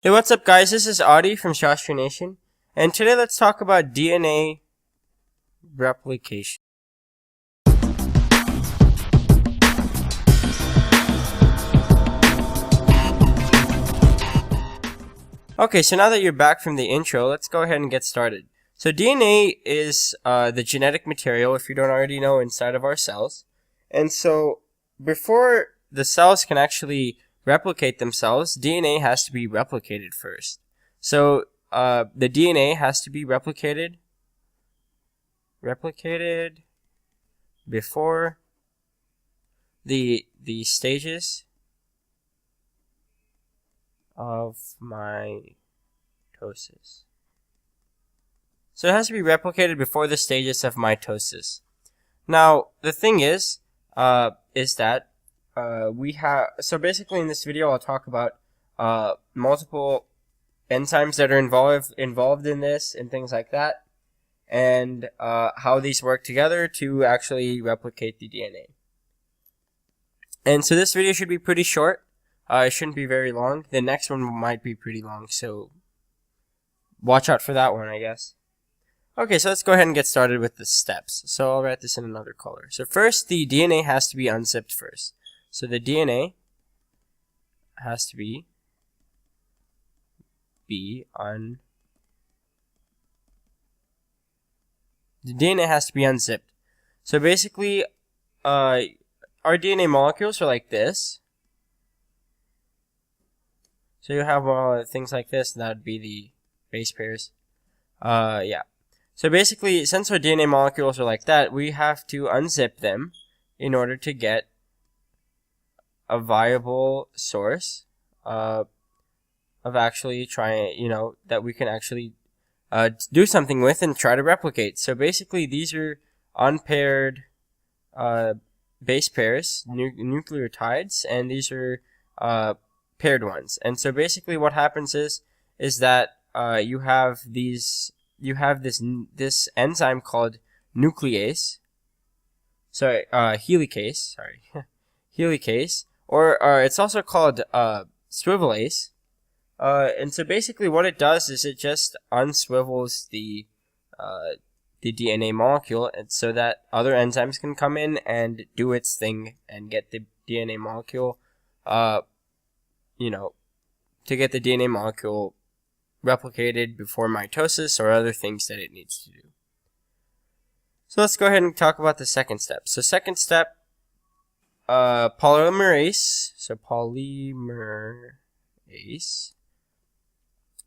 Hey, what's up, guys? This is Audie from ShastryNation, and today let's talk about DNA replication. Okay, so now that you're back from the intro, let's go ahead and get started. So DNA is the genetic material, if you don't already know, inside of our cells. And so before the cells can actually replicate themselves, DNA has to be replicated first. So the DNA has to be replicated before the stages of mitosis. So it has to be replicated before the stages of mitosis. Now, the thing is that we have, so basically in this video I'll talk about multiple enzymes that are involved in this and things like that, and how these work together to actually replicate the DNA. And so this video should be pretty short. It shouldn't be very long. The next one might be pretty long, so watch out for that one, I guess. Okay, so let's go ahead and get started with the steps. So I'll write this in another color. So first, the DNA has to be unzipped first. So the DNA has to be unzipped. So basically, our DNA molecules are like this. So you have things like this, and that would be the base pairs. Yeah. So basically, since our DNA molecules are like that, we have to unzip them in order to get a viable source of actually trying, that we can actually do something with and try to replicate. So basically, these are unpaired base pairs, nucleotides, and these are paired ones. And so basically, what happens is that you have this enzyme called nuclease. Sorry, helicase. Sorry, helicase, or it's also called swivelase. And so basically, what it does is it just unswivels the DNA molecule, and so that other enzymes can come in and do its thing and get the DNA molecule, to get the DNA molecule replicated before mitosis or other things that it needs to do. So let's go ahead and talk about the second step. So second step, polymerase. So polymerase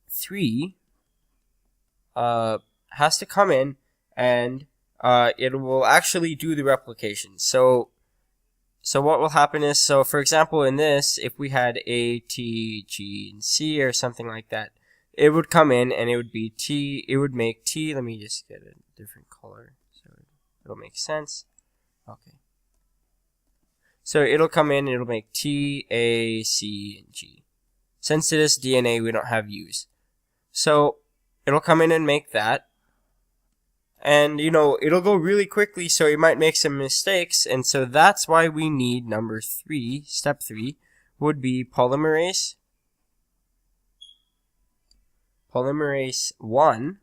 3 has to come in, and it will actually do the replication. So what will happen is, so for example, in this, if we had A, T, G, and C or something like that, it would come in and it would be T, it would make T, let me just get a different color so it'll make sense. Okay. So it'll come in and it'll make T, A, C, and G. Since it is DNA, we don't have U's. So it'll come in and make that. And, it'll go really quickly, so it might make some mistakes. And so that's why we need number 3, step 3, would be polymerase 1.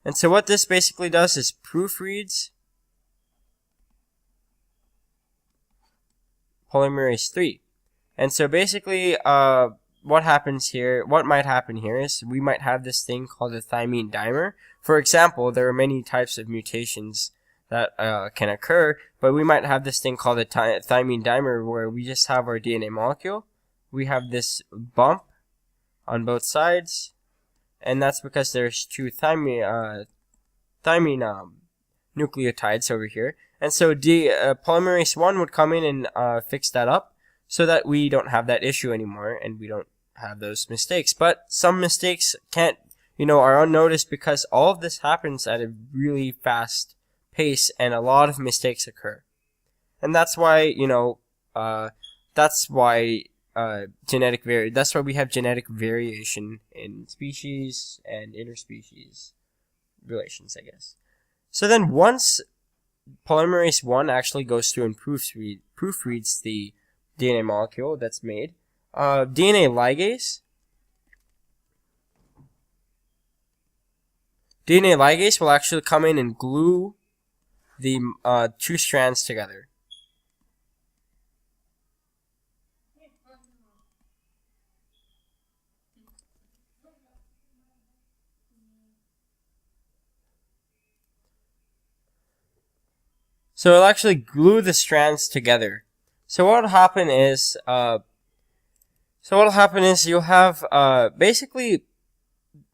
And so what this basically does is proofreads polymerase 3. And so basically, what might happen here is we might have this thing called a thymine dimer. For example, there are many types of mutations that can occur, but we might have this thing called a thymine dimer where we just have our DNA molecule. We have this bump on both sides, and that's because there's 2 thymine nucleotides over here. And so polymerase 1 would come in and fix that up so that we don't have that issue anymore and we don't have those mistakes. But some mistakes are unnoticed because all of this happens at a really fast pace and a lot of mistakes occur. And that's why, that's why we have genetic variation in species and interspecies relations, I guess. So then once polymerase 1 actually goes through and proofreads the DNA molecule that's made, DNA ligase DNA ligase will actually come in and glue the two strands together. So it'll actually glue the strands together. So what'll happen is, you'll have basically.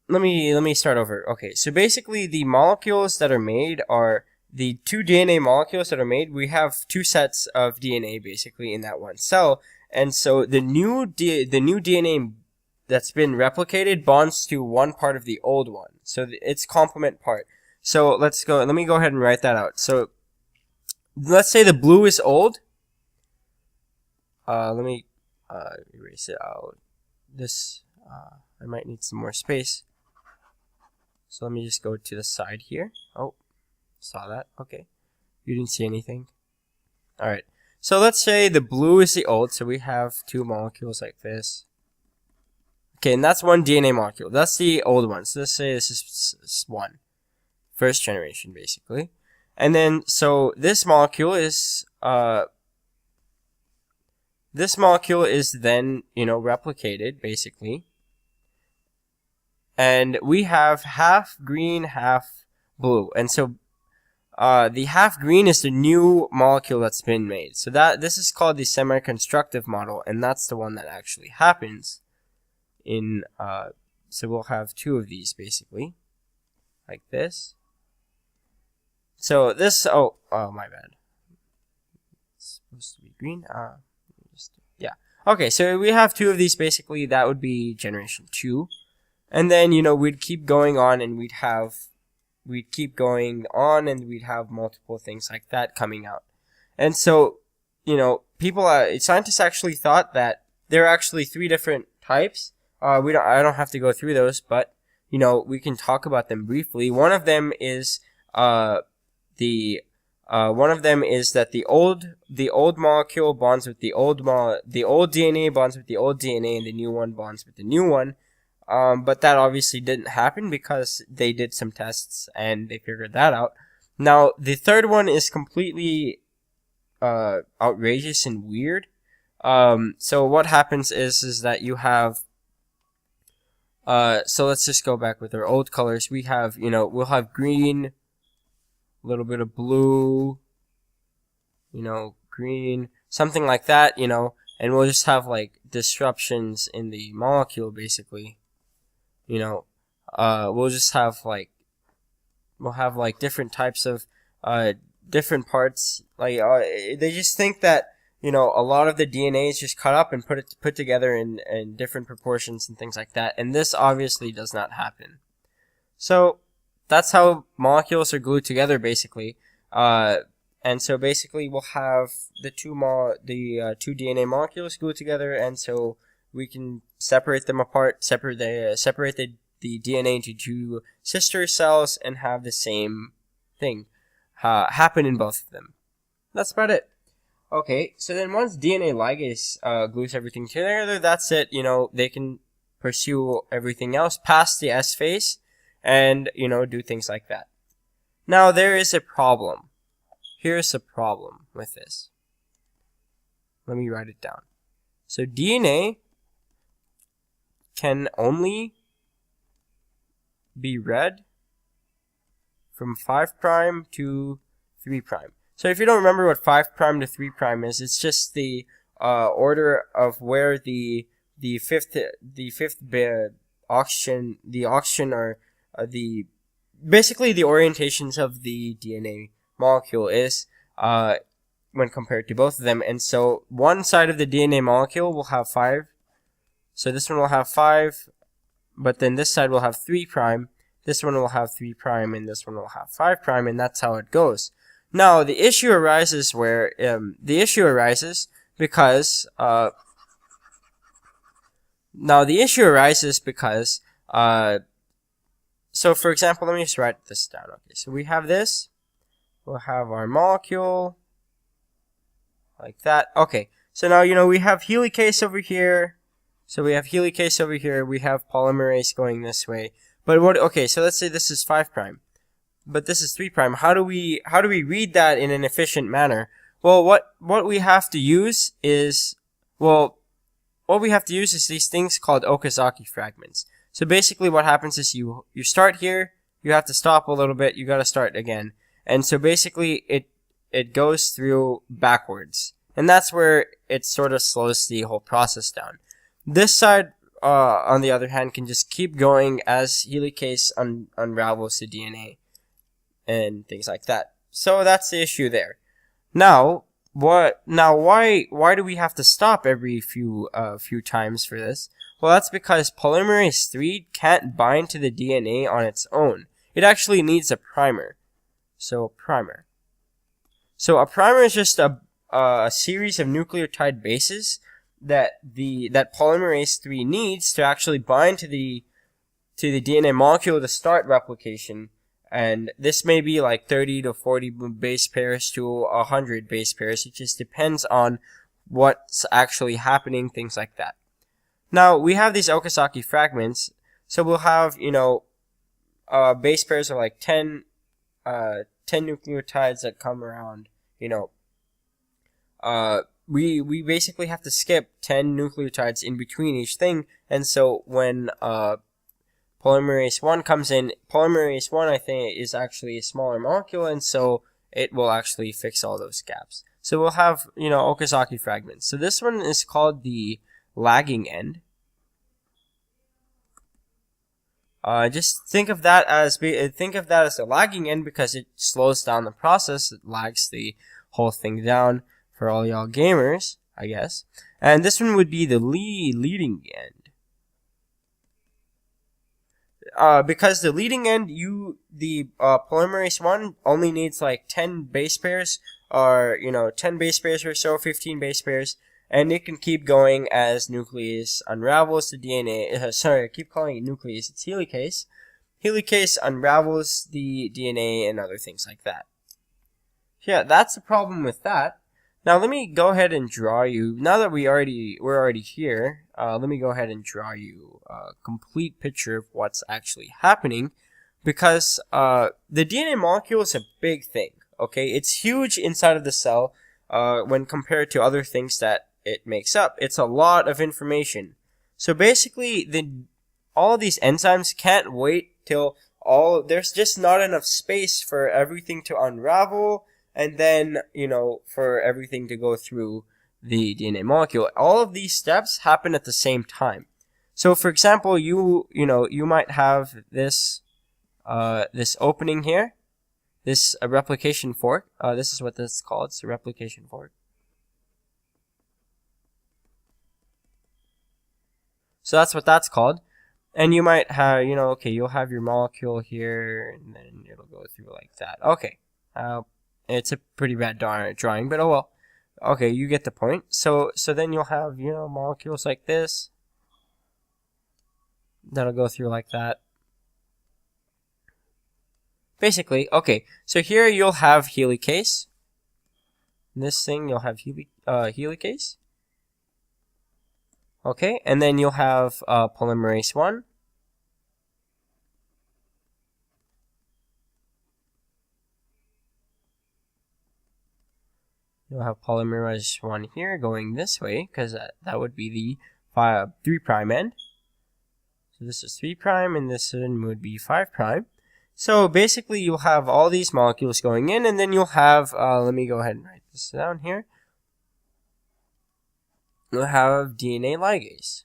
Let me start over. Okay, so basically the molecules that are made are the two DNA molecules that are made. We have two sets of DNA basically in that one cell, and so the new DNA that's been replicated bonds to one part of the old one. So it's complement part. So let me go ahead and write that out. So let's say the blue is old. Let me erase it out. I might need some more space. So let me just go to the side here. Oh, saw that. Okay. You didn't see anything. Alright. So let's say the blue is the old. So we have two molecules like this. Okay, and that's one DNA molecule. That's the old one. So let's say this is one. First generation, basically. And then, so this molecule is then, replicated, basically. And we have half green, half blue. And so the half green is the new molecule that's been made. So this is called the semi-constructive model, and that's the one that actually happens in so we'll have two of these basically. Like this. So this oh my bad. It's supposed to be green. Yeah. Okay, so we have two of these basically. That would be generation 2. And then, we'd keep going on and we'd have multiple things like that coming out. And so, scientists actually thought that there are actually 3 different types. I don't have to go through those, but, we can talk about them briefly. One of them is, that the old molecule bonds with the old DNA bonds with the old DNA, and the new one bonds with the new one. But that obviously didn't happen because they did some tests and they figured that out. Now, the third one is completely outrageous and weird. So what happens is that you have so let's just go back with our old colors. We have, we'll have green, a little bit of blue, green, something like that, and we'll just have like disruptions in the molecule basically. We'll have like different types of different parts. Like they just think that a lot of the DNA is just cut up and put together in different proportions and things like that. And this obviously does not happen. So that's how molecules are glued together basically. And so basically we'll have the two DNA molecules glued together, and so we can separate them apart, separate the DNA into 2 sister cells, and have the same thing happen in both of them. That's about it. Okay, so then once DNA ligase glues everything together, that's it. They can pursue everything else past the S phase and, do things like that. Now, there is a problem. Here's a problem with this. Let me write it down. So DNA can only be read from 5' to 3'. So if you don't remember what 5' to 3' is, it's just the order of where the fifth oxygen or basically the orientations of the DNA molecule is when compared to both of them. And so one side of the DNA molecule will have 5. So this one will have 5, but then this side will have 3'. This one will have 3', and this one will have 5', and that's how it goes. Now the issue arises because so for example, let me just write this down. Okay, so we have this. We'll have our molecule like that. Okay, so now we have helicase over here. So we have helicase over here. We have polymerase going this way. But okay, so let's say this is 5 prime. But this is 3 prime. How do we read that in an efficient manner? Well, what we have to use is these things called Okazaki fragments. So basically what happens is you start here, you have to stop a little bit, you got to start again. And so basically it goes through backwards. And that's where it sort of slows the whole process down. This side, on the other hand, can just keep going as helicase unravels the DNA and things like that. So that's the issue there. Now why do we have to stop every few times for this? Well, that's because polymerase 3 can't bind to the DNA on its own. It actually needs a primer. So a primer is just a series of nucleotide bases that polymerase 3 needs to actually bind to the DNA molecule to start replication. And this may be like 30 to 40 base pairs to 100 base pairs. It just depends on what's actually happening, things like that. Now, we have these Okazaki fragments. So we'll have, base pairs of like 10 nucleotides that come around, we basically have to skip 10 nucleotides in between each thing. And so when polymerase 1 comes in, polymerase 1 I think is actually a smaller molecule, and so it will actually fix all those gaps. So we'll have, Okazaki fragments. So this one is called the lagging end. Just think of that as a lagging end because it slows down the process. It lags the whole thing down for all y'all gamers, I guess. And this one would be the leading end. Because the leading end, polymerase 1 only needs like 10 base pairs, or 10 base pairs or so, 15 base pairs, and it can keep going as nuclease unravels the DNA. Sorry, I keep calling it nuclease. It's helicase. Helicase unravels the DNA and other things like that. Yeah, that's the problem with that. Now let me go ahead and draw you. Now that we're already here, let me go ahead and draw you a complete picture of what's actually happening, because the DNA molecule is a big thing. Okay, it's huge inside of the cell when compared to other things that it makes up. It's a lot of information. So basically, all of these enzymes can't wait till there's just not enough space for everything to unravel. And then, for everything to go through the DNA molecule. All of these steps happen at the same time. So, for example, you might have this opening here, this replication fork. This is what this is called. It's a replication fork. So that's what that's called. And you might have, you'll have your molecule here, and then it'll go through like that. Okay. It's a pretty bad drawing, but oh well. Okay, you get the point. So then you'll have, molecules like this. That'll go through like that. Basically, okay. So here you'll have helicase. This thing you'll have helicase. Okay, and then you'll have polymerase 1. You'll have polymerase 1 here going this way, because that would be the 3 prime end. So this is 3 prime, and this one would be 5 prime. So basically, you'll have all these molecules going in, and then you'll have, let me go ahead and write this down here. You'll have DNA ligase.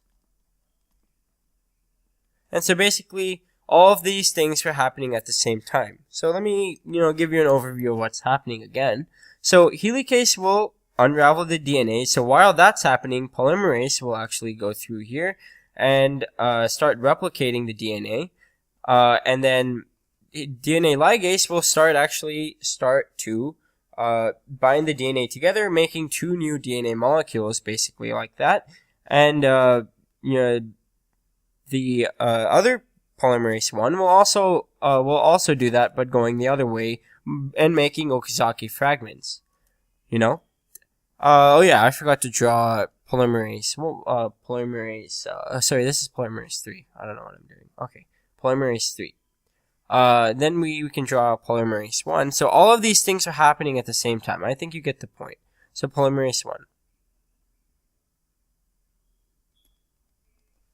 And so basically, all of these things are happening at the same time. So let me, give you an overview of what's happening again. So helicase will unravel the DNA. So while that's happening, polymerase will actually go through here and start replicating the DNA. And then DNA ligase will start to bind the DNA together, making 2 new DNA molecules, basically like that. And the other polymerase 1 will also do that, but going the other way and making Okazaki fragments. Oh yeah, I forgot to draw polymerase. Well, polymerase. Sorry, this is polymerase 3. I don't know what I'm doing. Okay, polymerase 3. Then we can draw polymerase 1. So all of these things are happening at the same time. I think you get the point. So polymerase 1.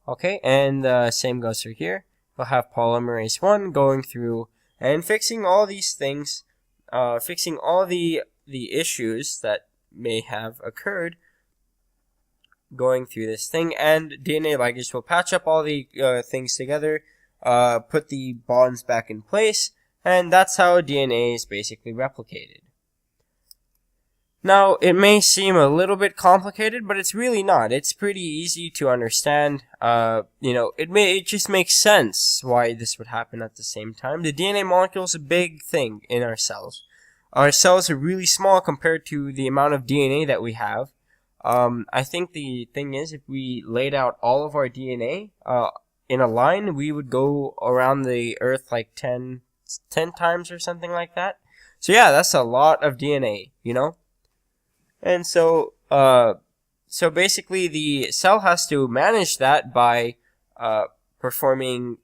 Okay, and same goes for here. We'll have polymerase 1 going through and fixing all these things, fixing all the issues that may have occurred going through this thing, and DNA ligase will patch up all the things together, put the bonds back in place, and that's how DNA is basically replicated. Now, it may seem a little bit complicated, but it's really not. It's pretty easy to understand. It just makes sense why this would happen at the same time. The DNA molecule is a big thing in our cells. Our cells are really small compared to the amount of DNA that we have. I think the thing is, if we laid out all of our DNA in a line, we would go around the Earth like 10 times or something like that. So yeah, that's a lot of DNA, you know? And so basically the cell has to manage that by performing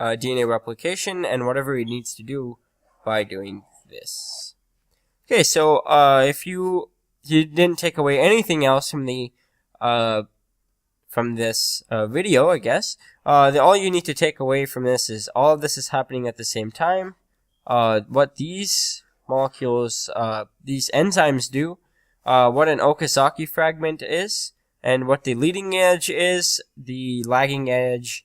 DNA replication and whatever it needs to do by doing this. Okay, so if you didn't take away anything else from the from this video, I guess all you need to take away from this is all of this is happening at the same time. What these molecules, these enzymes do. What an Okazaki fragment is, and what the leading edge is, the lagging edge,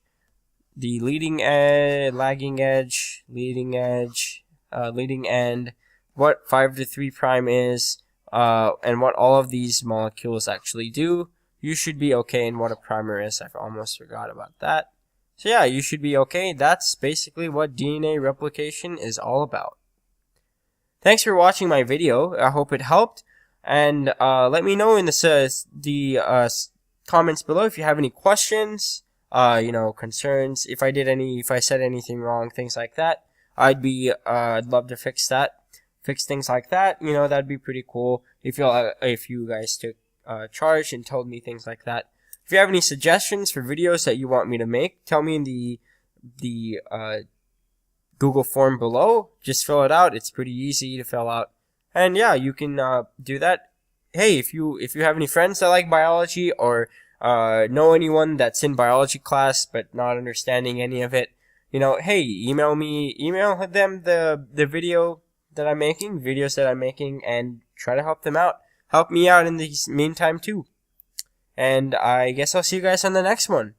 the leading edge, lagging edge, leading edge, leading end, what 5 to 3 prime is, and what all of these molecules actually do. You should be okay, and what a primer is. I almost forgot about that. So yeah, you should be okay. That's basically what DNA replication is all about. Thanks for watching my video. I hope it helped. And let me know in the comments below if you have any questions, concerns. If I said anything wrong, things like that. I'd love to fix things like that. That'd be pretty cool. If you guys took charge and told me things like that. If you have any suggestions for videos that you want me to make, tell me in the Google form below. Just fill it out. It's pretty easy to fill out. And yeah, you can do that. Hey, if you have any friends that like biology or know anyone that's in biology class but not understanding any of it, hey, email them the videos that I'm making, and try to help them out. Help me out in the meantime too. And I guess I'll see you guys on the next one.